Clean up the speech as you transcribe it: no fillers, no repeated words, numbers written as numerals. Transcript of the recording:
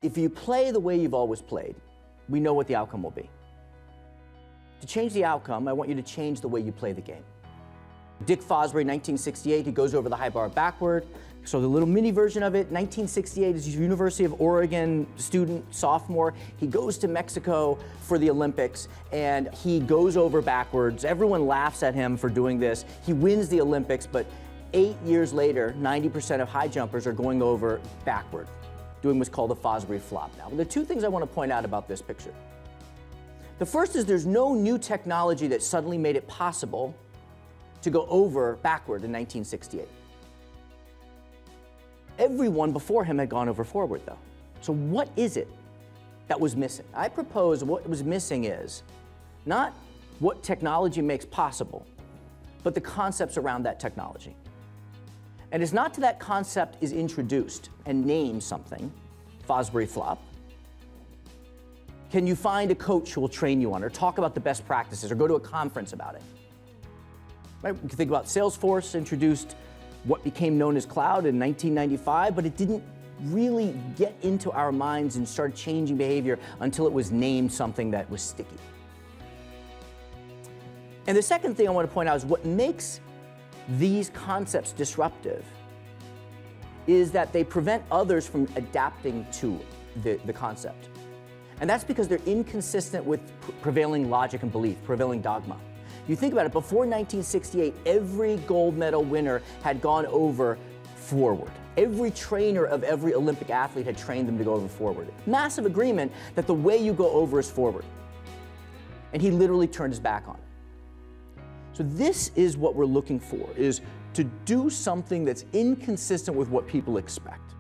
If you play the way you've always played, we know what the outcome will be. To change the outcome, I want you to change the way you play the game. Dick Fosbury, 1968, he goes over the high bar backward. So the little mini version of it, 1968 is a University of Oregon student, sophomore. He goes to Mexico for the Olympics and he goes over backwards. Everyone laughs at him for doing this. He wins the Olympics, but 8 years later, 90% of high jumpers are going over backward, doing what's called the Fosbury flop. Now, the two things I want to point out about this picture. The first is there's no new technology that suddenly made it possible to go over backward in 1968. Everyone before him had gone over forward, though. So what is it that was missing? I propose what was missing is not what technology makes possible, but the concepts around that technology. And it's not till that concept is introduced and named something, Fosbury flop, can you find a coach who will train you on it, or talk about the best practices, or go to a conference about it. Right? You can think about Salesforce introduced what became known as cloud in 1995, but it didn't really get into our minds and start changing behavior until it was named something that was sticky. And the second thing I want to point out is what makes these concepts disruptive is that they prevent others from adapting to the concept. And that's because they're inconsistent with prevailing logic and belief, prevailing dogma. You think about it, before 1968, every gold medal winner had gone over forward. Every trainer of every Olympic athlete had trained them to go over forward. Massive agreement that the way you go over is forward. And he literally turned his back on it. So this is what we're looking for, is to do something that's inconsistent with what people expect.